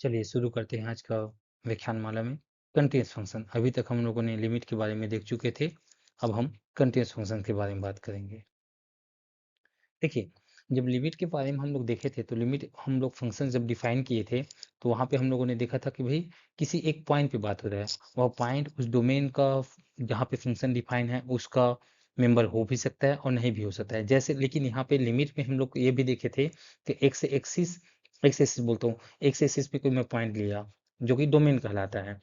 चलिए शुरू करते हैं आज का व्याख्यानमाला में कंटीन्यूअस फंक्शन। अभी तक हम लोगों ने लिमिट के बारे में देख चुके थे, अब हम कंटीन्यूअस फंक्शन के बारे में बात करेंगे। देखिए, जब लिमिट के बारे में हम लोग देखे थे तो लिमिट हम लोग फंक्शन जब डिफाइन किए थे तो वहाँ पे हम लोगों ने देखा था कि भाई किसी एक पॉइंट पे बात हो रहा है, वह पॉइंट उस डोमेन का जहाँ पे फंक्शन डिफाइन है उसका मेंबर हो भी सकता है और नहीं भी हो सकता है। जैसे लेकिन यहाँ पे लिमिट में हम लोग ये भी देखे थे कि एक्स एक्सिस बोलता हूँ, एक्स एक्सिस पे कोई मैं पॉइंट लिया जो कि डोमेन कहलाता है।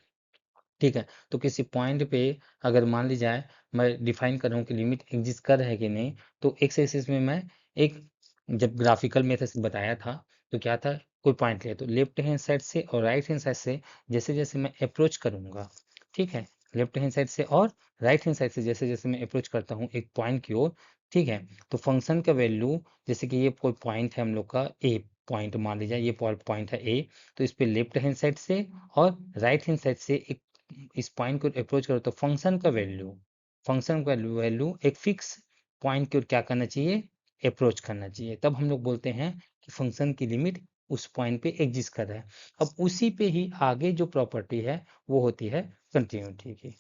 ठीक है, तो किसी पॉइंट पे अगर मान ली जाए मैं डिफाइन कर रहा हूँ कि लिमिट एग्जिस्ट कर रहा है कि नहीं, तो एक्स एक्सिस में मैं एक जब ग्राफिकल मेथड से बताया था तो क्या था, कोई पॉइंट लिया तो लेफ्ट हैंड साइड से और राइट हैंड साइड से जैसे जैसे मैं अप्रोच करूंगा, ठीक है, लेफ्ट हैंड साइड से और राइट हैंड साइड से जैसे जैसे मैं अप्रोच करता हूँ एक पॉइंट की ओर, ठीक है, तो फंक्शन का वैल्यू जैसे कि ये कोई पॉइंट है हम लोग का ए पॉइंट, मान लीजिए ये पॉइंट है ए, तो इस पे लेफ्ट हैंड साइड से और राइट हैंड साइड से एक इस पॉइंट को अप्रोच करो तो फंक्शन का वैल्यू एक फिक्स पॉइंट की ओर क्या करना चाहिए, अप्रोच करना चाहिए। तब हम लोग बोलते हैं कि फंक्शन की लिमिट उस पॉइंट पे एग्जिस्ट कर रहा है। अब उसी पे ही आगे जो प्रॉपर्टी है वो होती है कंटिन्यूटी की।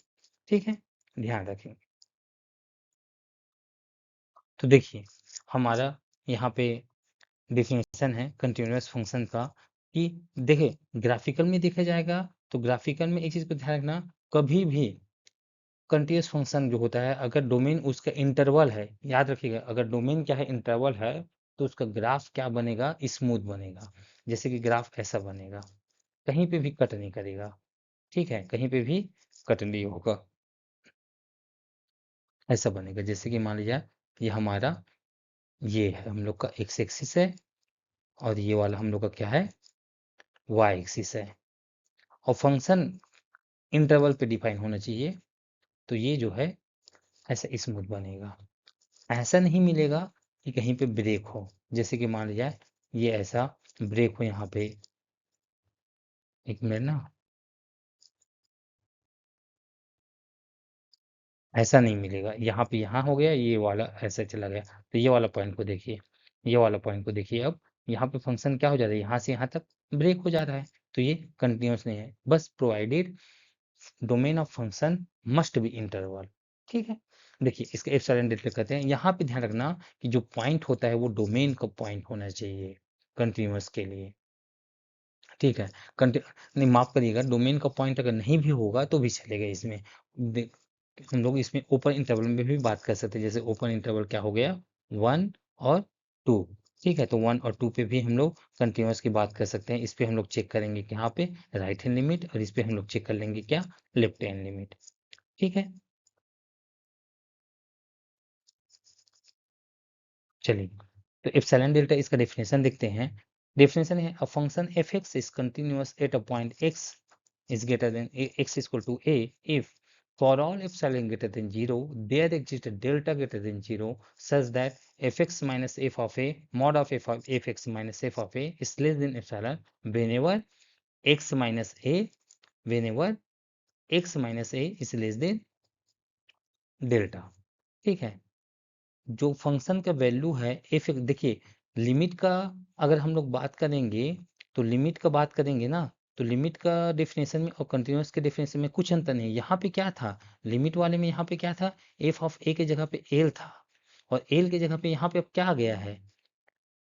ठीक है, ध्यान रखें। तो देखिए हमारा यहाँ पे डिफिनेशन है कंटिन्यूअस फंक्शन का कि देखिए ग्राफिकल में देखा जाएगा तो ग्राफिकल में एक चीज को ध्यान रखना, कभी भी कंटीन्यूअस फंक्शन जो होता है अगर डोमेन उसका इंटरवल है, याद रखिएगा अगर डोमेन क्या है इंटरवल है, तो उसका ग्राफ क्या बनेगा, स्मूथ बनेगा। जैसे कि ग्राफ ऐसा बनेगा, कहीं पे भी कट नहीं करेगा, ठीक है, कहीं पे भी कट नहीं होगा, ऐसा बनेगा। जैसे कि मान लीजिए ये हमारा ये है हम लोग का एक्स एक्सिस है और ये वाला हम लोग का क्या है, वाई एक्सिस है, और फंक्शन इंटरवल पे डिफाइन होना चाहिए, तो ये जो है ऐसा स्मूथ बनेगा। ऐसा नहीं मिलेगा कि कहीं पे ब्रेक हो, जैसे कि मान लिया ये ऐसा ब्रेक हो यहाँ पे, एक मिनट ना, ऐसा नहीं मिलेगा, यहाँ पे यहाँ हो गया ये वाला ऐसा चला गया, तो ये वाला पॉइंट को देखिए, ये वाला पॉइंट को देखिए, अब यहाँ पे फंक्शन क्या हो जा रहा है, यहाँ से यहाँ तक ब्रेक हो जा रहा है, तो ये कंटिन्यूस नहीं है, बस provided domain of function must be interval. ठीक है, देखिए इसका एप्सिलॉन डेल्टा कहते हैं। यहाँ पे ध्यान रखना कि जो पॉइंट होता है वो डोमेन का पॉइंट होना चाहिए कंटिन्यूअस के लिए, ठीक है। कंटि नहीं माफ करिएगा, डोमेन का पॉइंट अगर नहीं भी होगा तो भी चलेगा इसमें। हम लोग इसमें ओपन इंटरवल में भी बात कर सकते हैं, जैसे ओपन इंटरवल क्या हो गया, 1 और 2, ठीक है, तो 1 और 2 पे भी हम लोग कंटिन्यूअस की बात कर सकते हैं। इस पे हम लोग चेक करेंगे कि यहाँ पे राइट हैंड लिमिट, और इस पे हम लोग चेक कर लेंगे क्या, लेफ्ट हैंड लिमिट। ठीक है, चलिए तो एप्सिलॉन डेल्टा इसका डेफिनेशन देखते हैं। डेफिनेशन है, a function F x is continuous at a point x is greater than x equal to a if for all epsilon greater than 0 there exists a delta greater than 0 such that fx minus f of a mod of f of fx minus f of a is less than epsilon whenever x minus a whenever x minus a is less than delta। ठीक है, जो function का value है F, देखिए limit का अगर हम लोग बात करेंगे तो लिमिट का बात करेंगे ना, तो लिमिट का डेफिनेशन में और कंटिन्यूअस के डेफिनेशन में कुछ अंतर नहीं है। यहाँ पे क्या था, लिमिट वाले में यहाँ पे क्या था, एफ ऑफ ए के जगह पे एल था, और एल के जगह पे यहाँ पे अब क्या आ गया है,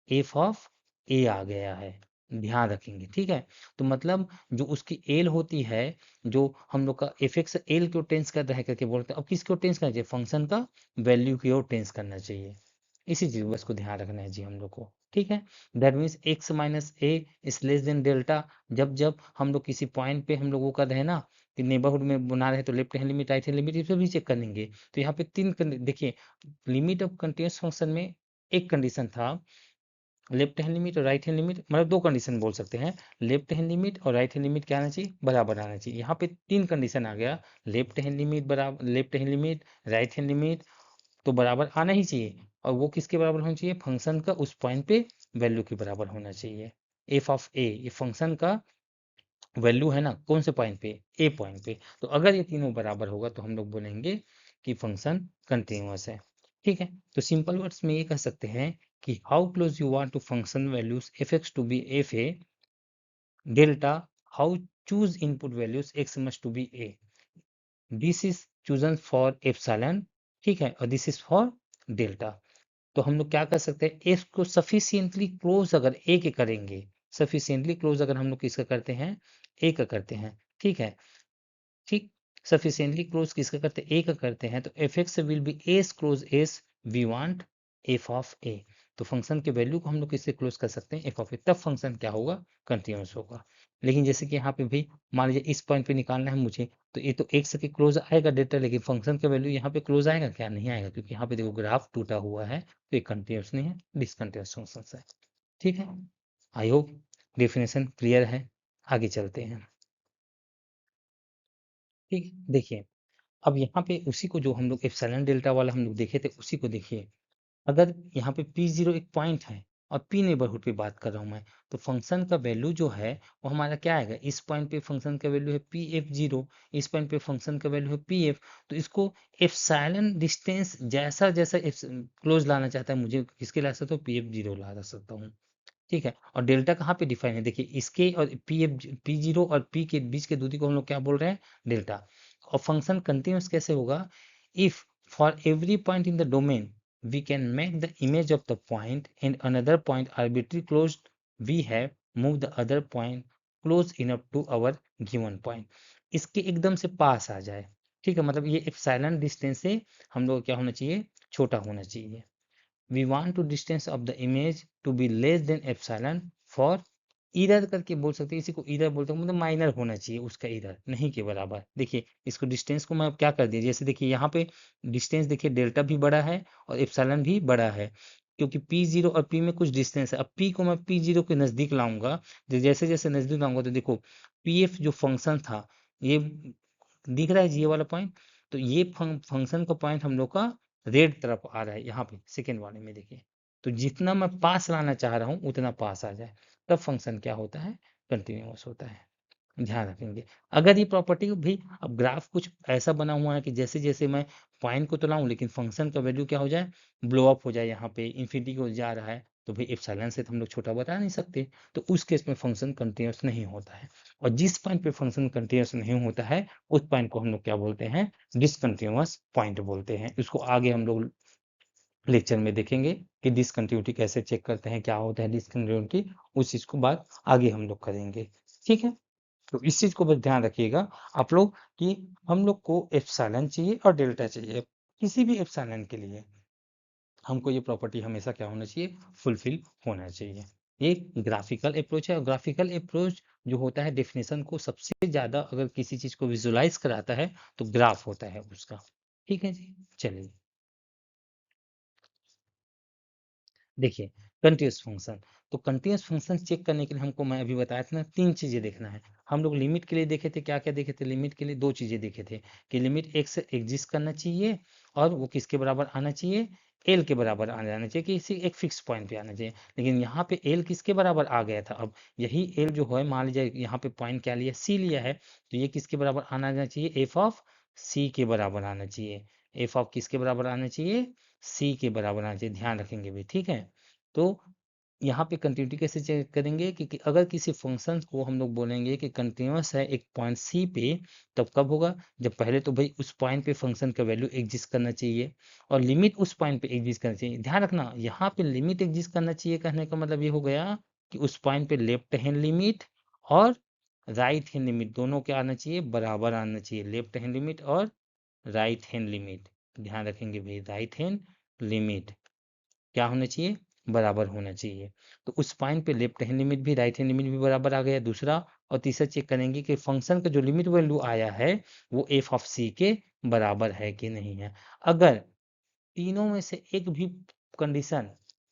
एफ ऑफ ए आ गया है, ध्यान रखेंगे। ठीक है, तो मतलब जो उसकी एल होती है, जो हम लोग का एफ एक्स एल की ओर टेंस कर रहा है करके बोलते हैं, अब किसकी ओर टेंस करना चाहिए, फंक्शन का वैल्यू की ओर टेंस करना चाहिए। इसी चीज बस को ध्यान रखना है जी हम लोग को। ठीक है, that means x minus A is less than delta. जब जब हम लोग किसी पॉइंट पे हम लोग वो कर रहे हैं ना कि नेबरहुड में बना रहे हैं, तो left hand limit right hand limit इस पे भी चेक कर लेंगे। तो यहाँ पे देखिए लिमिट ऑफ कंटिन्यूअस फंक्शन में एक कंडीशन था, लेफ्ट हैंड लिमिट और राइट हैंड लिमिट, मतलब दो कंडीशन बोल सकते हैं, लेफ्ट हैंड लिमिट और राइट हैंड लिमिट क्या आना चाहिए, बराबर आना चाहिए। यहाँ पे तीन कंडीशन आ गया, लेफ्ट हैंड लिमिट बराबर, left hand limit, right hand limit तो बराबर आना ही चाहिए, और वो किसके बराबर होना चाहिए, फंक्शन का उस पॉइंट पे वैल्यू के बराबर होना चाहिए। एफ ऑफ ए ये फंक्शन का वैल्यू है ना, कौन से पॉइंट पे, ए पॉइंट पे। तो अगर ये तीनों बराबर होगा तो हम लोग बोलेंगे कि फंक्शन कंटिन्यूअस है। ठीक है, तो सिंपल वर्ड्स में ये कह सकते हैं कि how close you want to function values f x to be f a, delta how choose input values x must to be a, this is chosen for epsilon, ठीक है, और दिस इज फॉर डेल्टा। तो हम लोग क्या कर सकते हैं, एफ को सफिशियंटली क्लोज अगर ए के करेंगे, सफिशियंटली क्लोज अगर हम लोग किसका करते हैं, ए का करते हैं, ठीक है, ठीक, सफिशियंटली क्लोज किसका करते हैं, ए का करते हैं, तो F X will be as close as we want F of A. तो फंक्शन के वैल्यू को हम लोग किससे क्लोज कर सकते हैं, एफ ऑफ ए, तब फंक्शन क्या होगा, कंटिन्यूस होगा। लेकिन जैसे कि यहाँ पे भी मान लीजिए इस पॉइंट पे निकालना है मुझे, तो ये तो एक्स के क्लोज आएगा डेटा, लेकिन फंक्शन का वैल्यू यहाँ पे क्लोज आएगा क्या, नहीं आएगा, क्योंकि यहाँ पे देखो ग्राफ टूटा हुआ है, तो ये कंटिन्यूस नहीं है, डिसकंटिन्यूस फंक्शन है, ठीक है। आई होप डेफिनेशन क्लियर है, आगे चलते हैं, ठीक है। देखिए अब यहाँ पे उसी को जो हम लोग एप्सिलॉन डेल्टा वाला हम लोग देखे थे, उसी को देखिए, अगर यहाँ पे पी जीरो एक पॉइंट है और पी नेबरहुड पे बात कर रहा हूँ मैं, तो फंक्शन का वैल्यू जो है वो हमारा क्या आएगा, इस पॉइंट पे फंक्शन का वैल्यू है पी एफ जीरो, इस पॉइंट पे फंक्शन का वैल्यू है पी एफ, तो इसको एप्सिलॉन डिस्टेंस जैसा जैसा क्लोज लाना चाहता है, मुझे किसके ला सकता हूँ, पी एफ जीरो ला सकता हूँ, ठीक है। और डेल्टा कहाँ पे डिफाइन है, देखिए इसके और पी एफ पी जीरो और पी के बीच के दूरी को हम लोग क्या बोल रहे हैं, डेल्टा। और फंक्शन कंटिन्यूस कैसे होगा, if for every point in the domain we can make the image of the point and another point arbitrarily closed, we have moved the other point close enough to our given point, इसके एकदम से पास आ जाए, ठीक है, मतलब ये epsilon distance से हम लोग क्या होना चाहिए, छोटा होना चाहिए। we want to distance of the image to be less than epsilon for इधर करके बोल सकते हैं, इसी को इधर बोलते हैं, मतलब माइनर होना चाहिए उसका इधर, नहीं के बराबर। देखिए इसको डिस्टेंस को मैं अब क्या कर दिया, जैसे देखिए यहाँ पे डिस्टेंस देखिए डेल्टा भी बड़ा है और एप्सिलॉन भी बड़ा है, क्योंकि पी जीरो और पी में कुछ डिस्टेंस है। अब पी को मैं पी जीरो के नजदीक लाऊंगा, जैसे जैसे नजदीक लाऊंगा तो देखो पी एफ जो फंक्शन था, ये दिख रहा है जी, ये वाला पॉइंट, तो ये फंक्शन का पॉइंट हम लोग का रेड तरफ आ रहा है, यहाँ पे सेकेंड वाले में देखिए, तो जितना मैं पास लाना चाह रहा हूँ उतना पास आ जाए, तब फंक्शन क्या होता है, कंटिन्यूअस होता है, ध्यान रखेंगे। अगर ये प्रॉपर्टी भी, अब ग्राफ कुछ ऐसा बना हुआ है कि जैसे जैसे मैं पॉइंट को तो लाऊं, लेकिन फंक्शन का वैल्यू क्या हो जाए, ब्लो अप हो जाए, यहाँ पे इन्फिनिटी को जा रहा है, तो भाई एप्सिलॉन से तो हम लोग छोटा बता नहीं सकते, तो उस केस में फंक्शन कंटिन्यूअस नहीं होता है। और जिस पॉइंट पे फंक्शन कंटिन्यूअस नहीं होता है, उस पॉइंट को हम लोग क्या बोलते हैं, डिसकंटिन्यूअस पॉइंट बोलते हैं। इसको आगे हम लोग लेक्चर में देखेंगे कि डिसकंटिन्यूटी कैसे चेक करते हैं, क्या होता है डिसकंटिन्यूटी, उस चीज को बात आगे हम लोग करेंगे, ठीक है। तो इस चीज को बस ध्यान रखिएगा आप लोग कि हम लोग को एप्सिलॉन चाहिए और डेल्टा चाहिए, किसी भी एप्सिलॉन के लिए हमको ये प्रॉपर्टी हमेशा क्या होना चाहिए, फुलफिल होना चाहिए। ये ग्राफिकल अप्रोच है, और ग्राफिकल अप्रोच जो होता है डेफिनेशन को सबसे ज्यादा अगर किसी चीज को विजुलाइज कराता है तो ग्राफ होता है उसका, ठीक है जी। चलिए देखिए कंटिन्यूस फंक्शन, तो कंटिन्यूस फंक्शन चेक करने के लिए हमको, मैं अभी बताया था ना, तीन चीजें देखना है। हम लोग लिमिट के लिए देखे थे, क्या क्या देखे थे, लिमिट के लिए दो चीजें देखे थे, कि लिमिट एक्स एग्जिस्ट करना चाहिए और वो किसके बराबर आना चाहिए, एल के बराबर आ जाना चाहिए, किसी एक फिक्स पॉइंट पे आना चाहिए। लेकिन यहाँ पे एल किसके बराबर आ गया था, अब यही एल जो है, मान लीजिए यहाँ पे पॉइंट क्या लिया, सी लिया है, तो ये किसके बराबर आना चाहिए, एफ ऑफ सी के बराबर आना चाहिए, एफ ऑफ किसके बराबर आना चाहिए, सी के बराबर आना चाहिए, ध्यान रखेंगे भी, ठीक है। तो यहाँ पे कंटिन्यूटी कैसे चेक करेंगे कि अगर किसी फंक्शन को हम लोग बोलेंगे कि कंटिन्यूअस है एक पॉइंट सी पे, तब कब होगा, जब पहले तो भाई उस पॉइंट पे फंक्शन का वैल्यू एग्जिस्ट करना चाहिए और लिमिट उस पॉइंट पे एग्जिस्ट करना चाहिए। ध्यान रखना यहाँ पे लिमिट एग्जिस्ट करना चाहिए, कहने का मतलब ये हो गया कि उस पॉइंट पे लेफ्ट हैंड लिमिट और राइट हैंड लिमिट दोनों क्या आना चाहिए, बराबर आना चाहिए, लेफ्ट हैंड लिमिट और राइट हैंड लिमिट, ध्यान रखेंगे भाई, राइट हैंड लिमिट क्या होना चाहिए, बराबर होना चाहिए। तो उस पॉइंट पे लेफ्ट हैंड लिमिट भी राइट हैंड लिमिट भी बराबर आ गया, दूसरा। और तीसरा चेक करेंगे कि फंक्शन का जो लिमिट वैल्यू आया है वो एफ ऑफ सी के बराबर है कि नहीं है। अगर तीनों में से एक भी कंडीशन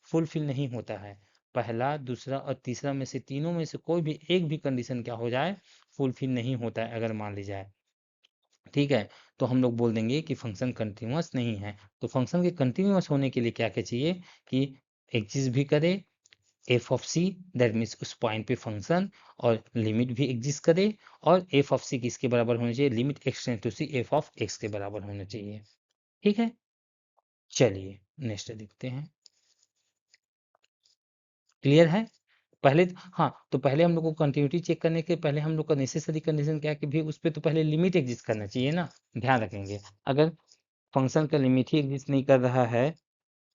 फुलफिल नहीं होता है, पहला दूसरा और तीसरा में से तीनों में से कोई भी एक भी कंडीशन क्या हो जाए, फुलफिल नहीं होता है, अगर मान ली जाए, ठीक है, तो हम लोग बोल देंगे कि फंक्शन कंटिन्यूअस नहीं है। तो फंक्शन के कंटिन्यूअस होने के लिए क्या क्या चाहिए, कि एग्जिस्ट भी करे f of c, that means उस पॉइंट पे फंक्शन, और लिमिट भी एग्जिस्ट करे, और एफ ऑफ सी किसके बराबर होना चाहिए, limit x tend to c f of x के बराबर होना चाहिए, ठीक है। चलिए नेक्स्ट देखते हैं, क्लियर है। पहले हाँ, तो पहले हम लोग को कंटिन्यूटी चेक करने के पहले हम लोग का नेसेसरी कंडीशन क्या है कि भाई उस पे तो पहले लिमिट एग्जिस्ट करना चाहिए ना, ध्यान रखेंगे। अगर फंक्शन का लिमिट ही एग्जिस्ट नहीं कर रहा है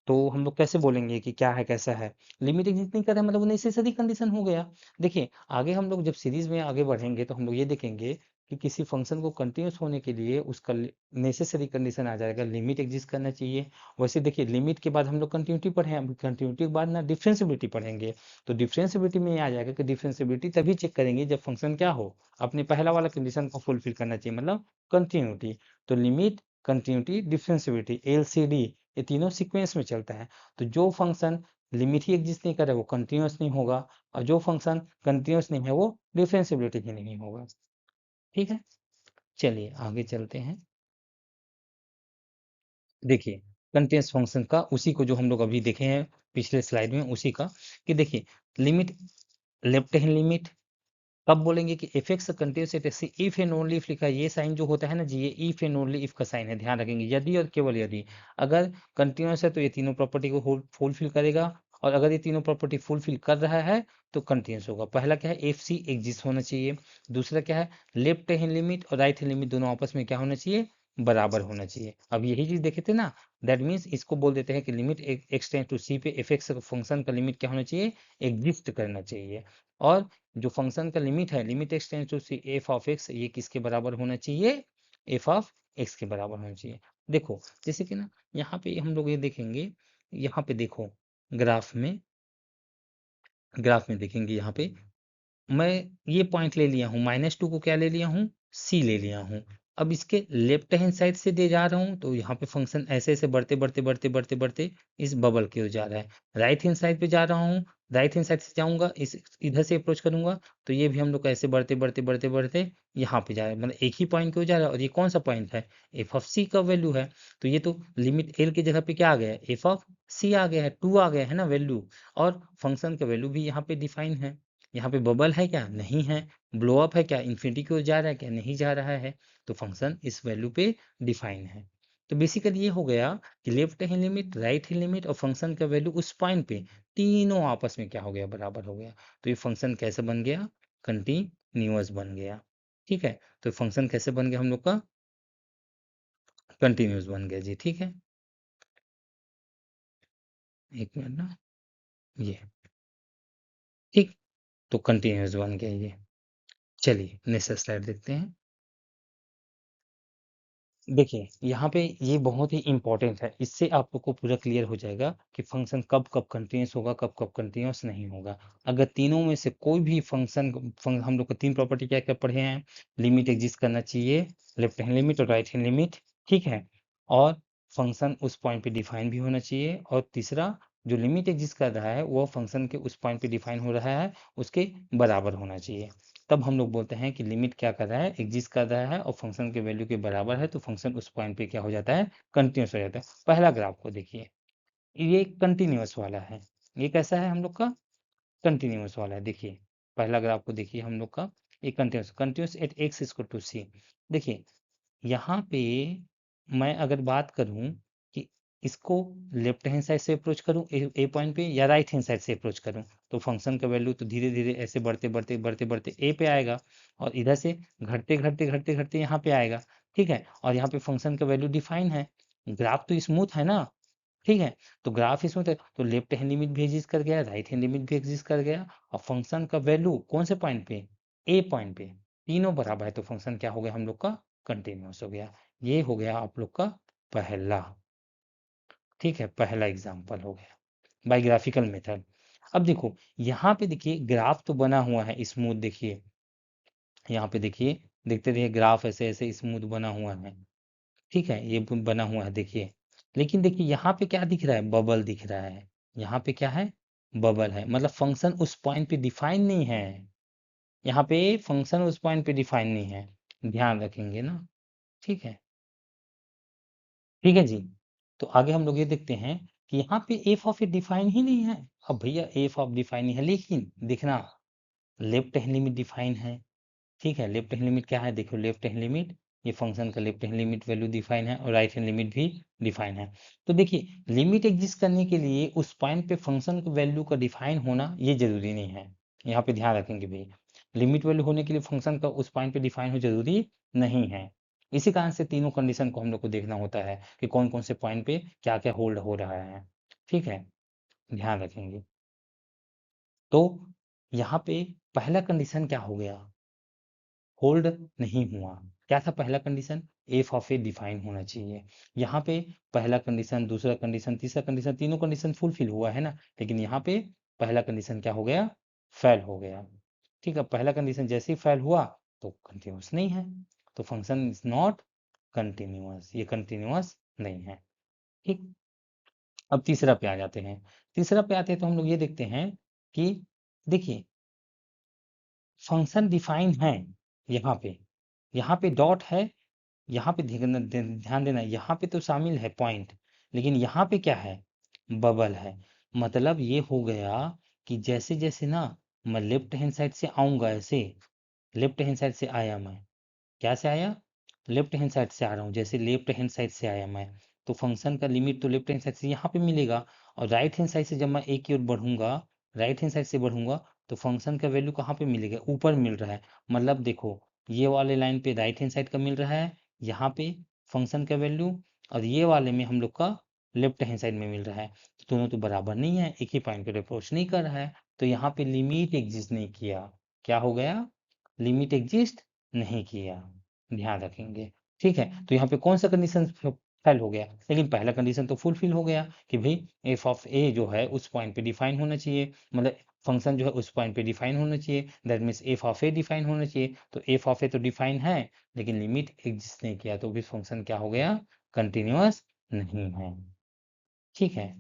तो हम लोग कैसे बोलेंगे कि क्या है कैसा है। लिमिट एग्जिस्ट नहीं कर रहा है मतलब वो नेसेसरी कंडीशन हो गया। देखिए आगे हम लोग जब सीरीज में आगे बढ़ेंगे तो हम लोग ये देखेंगे कि किसी फंक्शन को कंटिन्यूस होने के लिए उसका नेसेसरी कंडीशन आ जाएगा, लिमिट एग्जिस्ट करना चाहिए। वैसे देखिए लिमिट के बाद हम लोग कंटिन्यूटी पढ़े, अब कंटिन्यूटी के बाद ना डिफरेंशिएबिलिटी पढ़ेंगे। तो डिफरेंशिएबिलिटी में ये आ जाएगा कि डिफरेंशिएबिलिटी तभी चेक करेंगे जब फंक्शन क्या हो, अपने पहला वाला कंडीशन को फुलफिल करना चाहिए, मतलब कंटिन्यूटी। तो लिमिट, कंटिन्यूटी, डिफरेंशिएबिलिटी, एलसीडी, ये तीनों सीक्वेंस में चलता है। तो जो फंक्शन लिमिट ही एग्जिस्ट नहीं करे वो कंटिन्यूस नहीं होगा, और जो फंक्शन कंटिन्यूस नहीं है वो डिफरेंशिएबिलिटी भी नहीं होगा। ठीक है, चलिए आगे चलते हैं। देखिए कंटिन्यूस फंक्शन का उसी को जो हम लोग अभी देखे हैं पिछले स्लाइड में उसी का, कि देखिए लिमिट, लेफ्ट हैंड लिमिट कब बोलेंगे कि F x continuous at x, if and only if लिखा है, ये साइन जो होता है ना जी, ये इफ एंड ओनली इफ का साइन है, ध्यान रखेंगे। यदि और केवल यदि, अगर कंटिन्यूस है तो ये तीनों प्रॉपर्टी को फुलफिल करेगा, और अगर ये तीनों प्रॉपर्टी फुलफिल कर रहा है तो कंटिन्यूस होगा। पहला क्या है, एफ सी एग्जिस्ट होना चाहिए। दूसरा क्या है, लेफ्ट हैंड लिमिट और राइट हैंड लिमिट दोनों आपस में क्या होना चाहिए, बराबर होना चाहिए। अब यही चीज देखे थे ना, दैट मीन्स इसको बोल देते हैं कि लिमिट एक्स टेंड टू सी पे एफ एक्स फंक्शन का लिमिट क्या होना चाहिए, एग्जिस्ट करना चाहिए। और जो फंक्शन का लिमिट है, limit x tends to c f of x, ये किसके बराबर होना चाहिए, एफ ऑफ एक्स के बराबर होना चाहिए। देखो जैसे कि ना यहाँ पे हम लोग ये देखेंगे, यहाँ पे देखो ग्राफ में, ग्राफ में देखेंगे यहाँ पे मैं ये पॉइंट ले लिया हूँ, -2 को क्या ले लिया हूँ, सी ले लिया हूँ। अब इसके लेफ्ट हैंड साइड से दे जा रहा हूँ तो यहाँ पे फंक्शन ऐसे ऐसे बढ़ते बढ़ते बढ़ते बढ़ते बढ़ते इस बबल की ओर जा रहा है। राइट हैंड साइड पे जा रहा हूँ, राइट हैंड साइड से जाऊंगा, इस इधर से अप्रोच करूंगा तो ये भी हम लोग ऐसे बढ़ते बढ़ते बढ़ते बढ़ते यहाँ पे जा रहा है, मतलब एक ही पॉइंट की ओर जा रहा है। और ये कौन सा पॉइंट है, एफ ऑफ सी का वैल्यू है। तो ये तो लिमिट एल की जगह पे क्या आ गया है, एफ ऑफ सी आ गया है, 2 आ गया है ना वैल्यू। और फंक्शन का वैल्यू भी यहाँ पे डिफाइन है। यहाँ पे बबल है क्या, नहीं है। ब्लो अप है क्या, इन्फिनिटी की ओर जा रहा है क्या, नहीं जा रहा है। तो फंक्शन इस वैल्यू पे डिफाइन है। तो बेसिकली ये हो गया कि left hand limit, right hand limit और फंक्शन का वैल्यू उस पॉइंट पे तीनों आपस में क्या हो गया, बराबर हो गया। तो ये फंक्शन कैसे बन गया, कंटिन्यूअस बन गया। ठीक है, तो फंक्शन कैसे बन गया हम लोग का, कंटिन्यूअस बन गया जी। ठीक है, एक मिनट ना, ये ठीक, तो कंटिन्यूअस बन गया ये। चलिए नेक्स्ट स्लाइड देखते हैं। देखिए यहाँ पे ये बहुत ही इंपॉर्टेंट है, इससे आप लोग को पूरा क्लियर हो जाएगा कि फंक्शन कब कब कंटिन्यूस होगा, कब कब कंटिन्यूस नहीं होगा। अगर तीनों में से कोई भी फंक्शन, हम लोग को तीन प्रॉपर्टी क्या क्या पढ़े हैं, लिमिट एग्जिस्ट करना चाहिए, लेफ्ट हैंड लिमिट और राइट हैंड लिमिट, ठीक है। और फंक्शन उस पॉइंट पे डिफाइन भी होना चाहिए, और तीसरा जो लिमिट एग्जिस्ट कर रहा है वो फंक्शन के उस पॉइंट पे डिफाइन हो रहा है, उसके बराबर होना चाहिए। तब हम लोग बोलते हैं कि लिमिट क्या कर रहा है, एग्जिस्ट कर रहा है और फंक्शन के वैल्यू के बराबर है, तो फंक्शन उस पॉइंट पे क्या हो जाता है, कंटिन्यूस हो जाता है। पहला ग्राफ को देखिए, ये कंटिन्यूस वाला है, ये कैसा है हम लोग का, कंटिन्यूस वाला है। देखिए पहला ग्राफ को देखिए हम लोग का, ये continuous, continuous at X equal to C. देखिए यहाँ पे मैं अगर बात करूं कि इसको लेफ्ट हैंड साइड से अप्रोच करूं ए पॉइंट पे, या राइट हैंड साइड से अप्रोच करूं, तो फंक्शन का वैल्यू तो धीरे धीरे ऐसे बढ़ते बढ़ते बढ़ते बढ़ते ए पे आएगा, और इधर से घटते घटते घटते घटते यहाँ पे आएगा। ठीक है, और यहाँ पे फंक्शन का वैल्यू डिफाइन है, ग्राफ तो स्मूथ है ना। ठीक है, तो ग्राफ स्मूथ है तो लेफ्ट हैंड लिमिट भी एग्जिस्ट कर गया, राइट हैंड लिमिट भी एग्जिस्ट कर गया, और फंक्शन का वैल्यू कौन से पॉइंट पे, ए पॉइंट पे, तीनों बराबर है, तो फंक्शन क्या हो गया हम लोग का, कंटिन्यूस हो गया। ये हो गया आप लोग का पहला, ठीक है, पहला एग्जाम्पल हो गया बाय ग्राफिकल मेथड। अब देखो यहाँ पे देखिए ग्राफ तो बना हुआ है स्मूथ, देखिए यहाँ पे देखिए, देखते रहिए ग्राफ ऐसे ऐसे स्मूथ बना हुआ है। ठीक है, ये बना हुआ है देखिए, लेकिन देखिए यहाँ पे क्या दिख रहा है, बबल दिख रहा है। यहाँ पे क्या है, बबल है, मतलब फंक्शन उस पॉइंट पे डिफाइन नहीं है। यहाँ पे फंक्शन उस पॉइंट पे डिफाइन नहीं है, ध्यान रखेंगे ना। ठीक है, ठीक है जी। तो आगे हम लोग ये देखते हैं कि यहाँ पे एफ ऑफ ए डिफाइन ही नहीं है। अब भैया एफ ऑफ डिफाइन नहीं है, लेकिन देखना लेफ्ट हैंड लिमिट डिफाइन है। ठीक है, लेफ्ट हैंड लिमिट क्या है, देखो लेफ्ट हैंड लिमिट ये फंक्शन का left hand limit value define है और राइट हैंड लिमिट भी डिफाइन है। तो देखिए लिमिट एग्जिस्ट करने के लिए उस पॉइंट पे फंक्शन का वैल्यू का डिफाइन होना ये जरूरी नहीं है, यहाँ पे ध्यान रखेंगे भाई, लिमिट वैल्यू होने के लिए फंक्शन का उस पॉइंट पे डिफाइन हो जरूरी नहीं है। इसी कारण से तीनों कंडीशन को हम लोग को देखना होता है कि कौन कौन से पॉइंट पे क्या क्या होल्ड हो रहा है, ठीक है, ध्यान रखेंगे। तो यहाँ पे पहला कंडीशन क्या हो गया, होल्ड नहीं हुआ। क्या था पहला condition, F of A define होना चाहिए। यहाँ पे पहला कंडीशन, दूसरा कंडीशन, तीसरा कंडीशन, तीनों कंडीशन फुलफिल हुआ है ना, लेकिन यहाँ पे पहला कंडीशन क्या हो गया, फेल हो गया। ठीक है, पहला कंडीशन जैसे ही फेल हुआ तो कंटिन्यूस नहीं है, तो फंक्शन इज नॉट कंटिन्यूअस, ये कंटिन्यूअस नहीं है। ठीक, अब तीसरा पे आ जाते हैं। तीसरा पे आते हैं तो हम लोग ये देखते हैं कि देखिए फंक्शन डिफाइन है यहाँ पे डॉट है, यहाँ पे ध्यान देना, यहाँ पे तो शामिल है पॉइंट, लेकिन यहाँ पे क्या है, बबल है। मतलब ये हो गया कि जैसे जैसे ना मैं लेफ्ट हैंड साइड से आऊंगा, ऐसे लेफ्ट हैंड साइड से आया मैं, क्या से आया, लेफ्ट हैंड साइड से आ रहा हूँ, जैसे लेफ्ट हैंड साइड से आया मैं, तो फंक्शन का लिमिट तो लेफ्ट हैंड साइड से यहाँ पे मिलेगा, और राइट हैंड साइड से जब मैं एक की ओर बढ़ूंगा, राइट हैंड साइड से बढ़ूंगा, तो फंक्शन का वैल्यू कहाँ पे मिलेगा, ऊपर मिल रहा है। मतलब देखो ये वाले लाइन पे राइट हैंड साइड का मिल रहा है, यहाँ पे फंक्शन का वैल्यू, और ये वाले में हम लोग का लेफ्ट हैंड साइड में मिल रहा है, तो दोनों तो बराबर नहीं है, एक ही पॉइंट पे अप्रोच नहीं कर रहा है, तो यहाँ पे लिमिट एग्जिस्ट नहीं किया। क्या हो गया, लिमिट एग्जिस्ट नहीं किया, ध्यान रखेंगे। ठीक है, तो यहाँ पे कौन सा कंडीशन फेल हो गया, लेकिन पहला कंडीशन तो फुलफिल हो गया कि भाई एफ ऑफ ए जो है उस पॉइंट पे डिफाइन होना चाहिए, मतलब फंक्शन जो है उस पॉइंट पे डिफाइन होना चाहिए, that means F of A define होना चाहिए। तो एफ ऑफ ए तो डिफाइन है, लेकिन लिमिट एग्जिस्ट नहीं किया, तो भी फंक्शन क्या हो गया, कंटिन्यूअस नहीं है। ठीक है,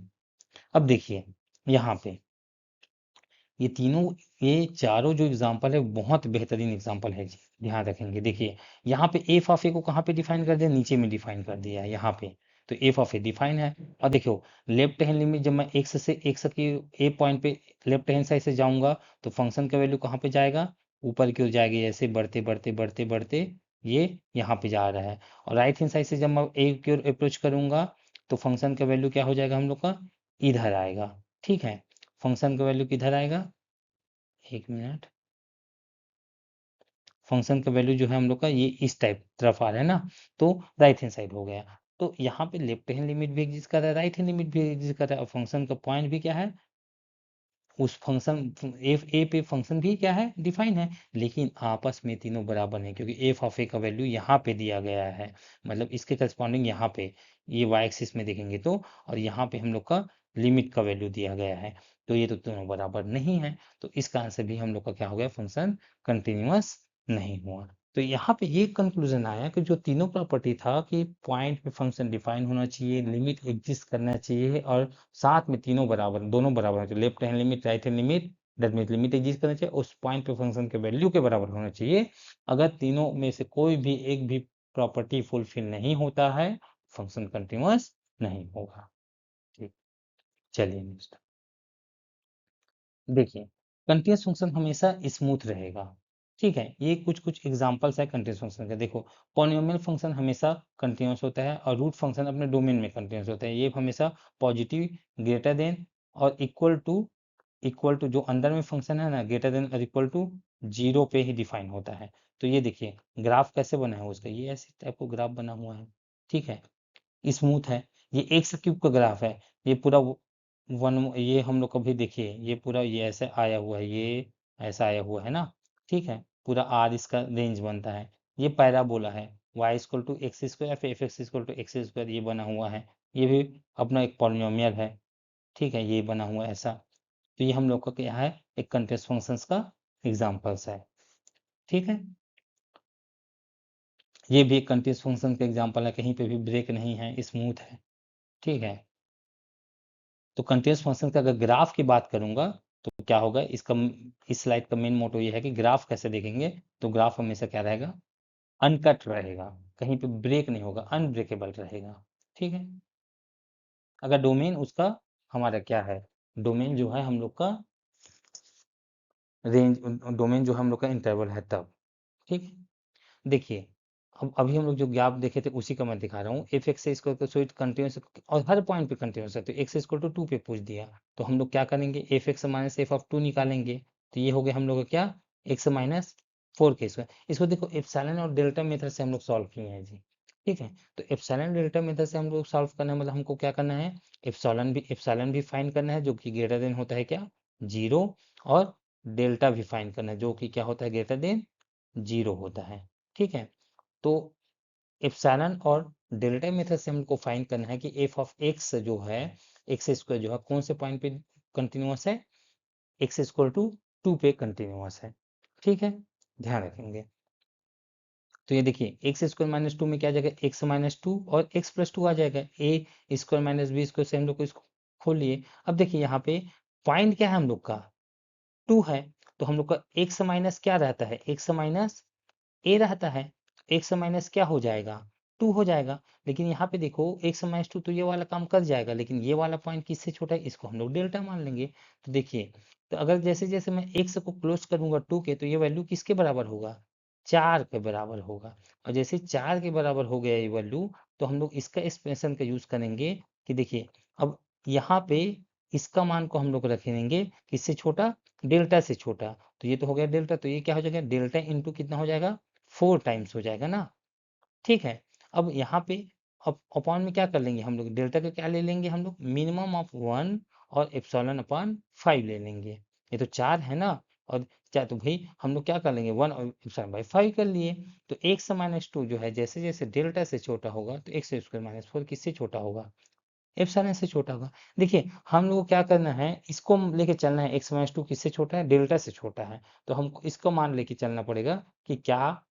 अब देखिए यहाँ पे ये तीनों, ये चारों जो एग्जाम्पल है बहुत बेहतरीन एग्जाम्पल है जी, ध्यान रखेंगे। देखिए यहाँ पे एफ ऑफ ए को कहाँ पे डिफाइन कर दिया, नीचे में डिफाइन कर दिया है यहाँ पे, तो एफ ऑफ ए डिफाइन है। और देखो लेफ्ट हैंड लिमिट जब मैं एक्स की ए पॉइंट पे लेफ्ट हैंड साइड से जाऊंगा, तो फंक्शन का वैल्यू कहाँ पे जाएगा, ऊपर की ओर जाएगी, ऐसे बढ़ते बढ़ते बढ़ते बढ़ते ये यहाँ पे जा रहा है। और राइट हैंड साइड से जब मैं ए की ओर अप्रोच करूंगा, तो फंक्शन का वैल्यू क्या हो जाएगा हम लोग का, इधर आएगा। ठीक है, फंक्शन का वैल्यू किधर आएगा, एक मिनट, फंक्शन का वैल्यू जो है हम लोग का ये इस टाइप तरफ आ रहा है ना, तो राइट हैंड साइड हो गया। तो यहाँ पे लेफ्ट हैंड लिमिट भी एग्जिस्ट कर रहा है, राइट हैंड लिमिट भी एग्जिस्ट कर रहा है, और फंक्शन का पॉइंट भी क्या है, उस फंक्शन एफ ए पे फंक्शन भी क्या है, डिफाइन है, लेकिन आपस में तीनों बराबर नहीं, क्योंकि एफ ऑफ ए का वैल्यू यहाँ पे दिया गया है, मतलब इसके करस्पॉन्डिंग यहाँ पे ये वाई एक्सिस में देखेंगे तो, और यहाँ पे हम लोग का लिमिट का वैल्यू दिया गया है, तो ये तो दोनों बराबर नहीं है, तो इस कारण से भी हम लोग का क्या हो गया, फंक्शन कंटिन्यूअस नहीं हुआ। तो यहाँ पे ये कंक्लूजन आया कि जो तीनों प्रॉपर्टी था कि पॉइंट पे फंक्शन डिफाइन होना चाहिए, लिमिट एग्जिस्ट करना चाहिए, और साथ में तीनों बराबर, दोनों बराबर होना चाहिए, left hand limit right hand limit, that means limit exist करना चाहिए, उस पॉइंट पे फंक्शन के वैल्यू के बराबर होना चाहिए। अगर तीनों में से कोई भी एक भी प्रॉपर्टी फुलफिल नहीं होता है, फंक्शन कंटिन्यूअस नहीं होगा। ठीक, चलिए नेक्स्ट देखिए, कंटिन्यूअस फंक्शन हमेशा स्मूथ रहेगा। ठीक है, ये कुछ कुछ एग्जांपल्स है कंटिन्यूअस फंक्शन के। देखो पॉलिनोमियल फंक्शन हमेशा कंटिन्यूअस होता है, और रूट फंक्शन अपने डोमेन में कंटिन्यूअस होता है, ये हमेशा पॉजिटिव, ग्रेटर देन और इक्वल टू जो अंदर में फंक्शन है ना, ग्रेटर देन और इक्वल टू जीरो पे ही डिफाइन होता है। तो ये देखिए ग्राफ कैसे बना है उसका, ये ऐसे टाइप को ग्राफ बना हुआ है। ठीक है, स्मूथ है, ये एक्स क्यूब का ग्राफ है, ये पूरा वन, ये हम लोग कभी देखिए ये पूरा ये ऐसे आया हुआ है, ये ऐसा आया हुआ है ना। ठीक है, पूरा आर इसका रेंज बनता है, ये पैराबोला है, Y equal to X square फिर F X equal to X square, ये बना हुआ है, ये भी अपना एक पॉलिनोमियल है। ठीक है, ये बना हुआ है ऐसा। तो ये हम लोग का क्या है, एक कंटिन्यूअस फंक्शंस का एग्जांपल्स है। ठीक है, ये भी एक कंटिन्यूअस फंक्शन का एग्जांपल है, कहीं पे भी ब्रेक नहीं है, स्मूथ है। ठीक है, तो कंटिन्यूअस फंक्शन का अगर ग्राफ की बात करूंगा तो क्या होगा, इसका इस स्लाइड का मेन मोटो ये है कि ग्राफ कैसे देखेंगे, तो ग्राफ हमेशा क्या रहेगा, अनकट रहेगा, कहीं पे ब्रेक नहीं होगा, अनब्रेकेबल रहेगा। ठीक है, अगर डोमेन उसका हमारा क्या है, डोमेन जो है हम लोग का रेंज, डोमेन जो हम लोग का इंटरवल है तब। ठीक है, देखिए अब अभी हम लोग जो ग्राफ देखे थे उसी का मैं दिखा रहा हूँ। एफ एक्स स्क्वायर को सो इट कंटिन्यूस और हर पॉइंट पे कंटिन्यूस है, तो एक्स इक्वल टू 2 पे पूछ दिया, तो हम लोग क्या करेंगे, F x minus F of 2 निकालेंगे, तो ये हो गया हम लोग का क्या, एक्स माइनस 4 के स्क्वायर। इसको देखो एप्सिलॉन और डेल्टा मेथड से हम लोग सॉल्व किए हैं जी, ठीक है। तो एप्सिलॉन डेल्टा मेथड से हम लोग सॉल्व करना है, मतलब हमको क्या करना है, एप्सिलॉन भी फाइंड करना है जो कि ग्रेटर देन होता है क्या, 0, और डेल्टा भी फाइंड करना है जो कि क्या होता है, ग्रेटर देन 0 होता है, ठीक है। तो एप्सिलॉन और डेल्टा मेथड से हमको फाइंड करना है कि एफ ऑफ एक्स जो है, एक्स स्क्वायर जो है कौन से पॉइंट पे कंटिन्यूअस है, एक्स इक्वल टू 2 पे कंटिन्यूअस है, ठीक है, ध्यान रखेंगे। तो ये देखिए एक्स स्क्वायर माइनस 2 में क्या आ जाएगा, एक्स माइनस 2 और एक्स प्लस 2 आ जाएगा, ए स्क्वायर माइनस बी स्क्वायर से हम लोग को इसको खोल लिए। अब देखिए यहाँ पे पॉइंट क्या है हम लोग का, 2 है, तो हम लोग का एक्स माइनस क्या रहता है, एक्स माइनस ए रहता है, एक्स माइनस क्या हो जाएगा, 2 हो जाएगा। लेकिन यहाँ पे देखो एक्स माइनस 2 तो ये वाला काम कर जाएगा, लेकिन ये वाला पॉइंट किससे छोटा है, इसको हम लोग डेल्टा मान लेंगे। तो देखिए, तो अगर जैसे जैसे मैं एक्स को क्लोज करूंगा 2 के, तो ये वैल्यू किसके बराबर होगा, 4 के बराबर होगा। और जैसे 4 के बराबर हो गया ये वैल्यू, तो हम लोग इसका एक्सप्रेशन का यूज करेंगे कि देखिए, अब यहाँ पे इसका मान को हम लोग रखेंगे किससे छोटा, डेल्टा से छोटा। तो ये तो हो गया डेल्टा, तो ये क्या हो जाएगा, डेल्टा इंटू कितना हो जाएगा, 4 टाइम्स हो जाएगा ना, ठीक है। अब यहाँ पे अब अपॉन में क्या कर लेंगे हम लोग, डेल्टा का क्या ले लेंगे हम लोग, मिनिमम ऑफ 1 और एप्सिलॉन अपॉन 5 ले लेंगे। ये तो 4 है ना, और क्या, तो भाई हम लोग क्या कर लेंगे, 1 और एप्सिलॉन बाई 5 कर लिए। तो एक्स माइनस 2 जो है जैसे जैसे डेल्टा से छोटा होगा, तो एक्स स्क्वायर माइनस 4 किससे छोटा होगा, एप्सिलॉन से छोटा होगा। देखिए हम लोग को क्या करना है, इसको लेके चलना है, एक्स माइनस 2 किससे छोटा है, डेल्टा से छोटा है, तो हमको इसको मान लेके चलना पड़ेगा कि क्या,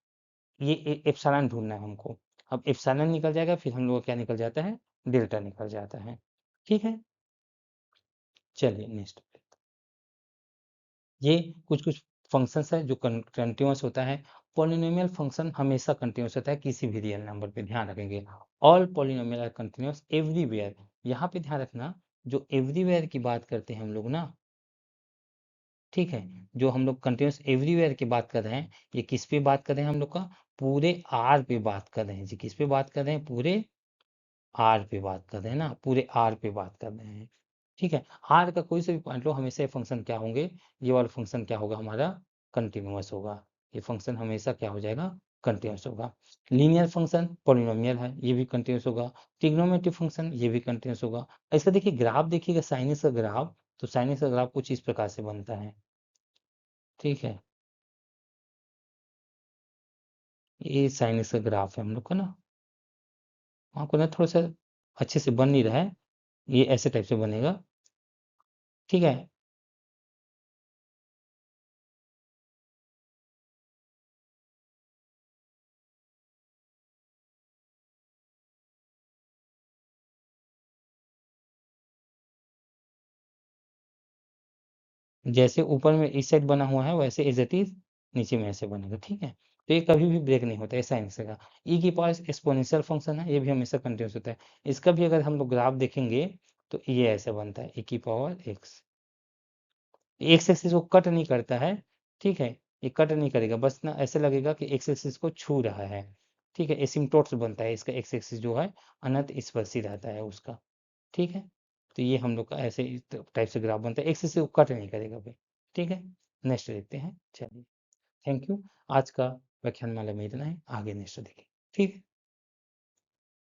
ये एप्सिलॉन ढूंढना है हमको। अब एप्सिलॉन निकल जाएगा, फिर हम लोग का क्या निकल जाता है, डेल्टा निकल जाता है, ठीक है। चलिए नेक्स्ट, ये कुछ कुछ फंक्शंस है जो कंटिन्यूअस होता है। पॉलिनोमियल फंक्शन हमेशा कंटिन्यूअस होता है किसी भी रियल नंबर पे, ध्यान रखेंगे। All polynomial are continuous everywhere. यहाँ पे ध्यान रखना, जो एवरीवेयर की बात करते हैं हम लोग ना, ठीक है, जो हम लोग कंटिन्यूअस एवरीवेयर की बात कर रहे हैं, ये किस पे बात कर रहे हैं हम लोग का, पूरे आर पे बात कर रहे हैं जी, किस पे बात कर रहे हैं, पूरे आर पे बात कर रहे हैं ना, पूरे आर पे बात कर रहे हैं, ठीक है। आर का कोई सा भी पॉइंट लो, हमेशा ये फंक्शन क्या होंगे, ये वाला फंक्शन क्या होगा हमारा, कंटिन्यूअस होगा। ये फंक्शन हमेशा क्या हो जाएगा, कंटिन्यूअस होगा। लीनियर फंक्शन पॉलिनोमियल है, ये भी कंटिन्यूअस होगा। ट्रिग्नोमेट्रिक फंक्शन ये भी कंटिन्यूअस होगा। इसका देखिए ग्राफ देखिएगा, साइनस का ग्राफ, तो साइनस का ग्राफ कुछ इस प्रकार से बनता है, ठीक है। ये साइनस का ग्राफ है हम लोग का ना, आपको ना थोड़ा सा अच्छे से बन नहीं रहा है, ये ऐसे टाइप से बनेगा, ठीक है। जैसे ऊपर में इस साइड बना हुआ है, वैसे एज इट इज नीचे में ऐसे बनेगा, ठीक है। तो ये कभी भी ब्रेक नहीं होता है, साइंस का। ई की पास एक्सपोनेंशियल फंक्शन है, ये भी हमेशा कंटिन्यूस होता है। इसका भी अगर हम लोग ग्राफ देखेंगे, तो ये ऐसे बनता है, ई की पावर एक्स, एक्स एक्सिस को कट नहीं करता है, ठीक है। ये कट नहीं करेगा, बस ना ऐसे लगेगा कि एक्स एक्सिस को छू रहा है, ठीक है। एसिम्प्टोट बनता है इसका, एक्स एक्सिस जो है अनंत स्पर्शी रहता है उसका, ठीक है। तो ये हम लोग का ऐसे इस टाइप से ग्राफ बनता है, एक्सिस को कट नहीं करेगा भाई, ठीक है। नेक्स्ट देखते हैं, चलिए। Thank you. आज का व्याख्यान माला में इतना है, आगे नेक्स्ट देखें, ठीक है।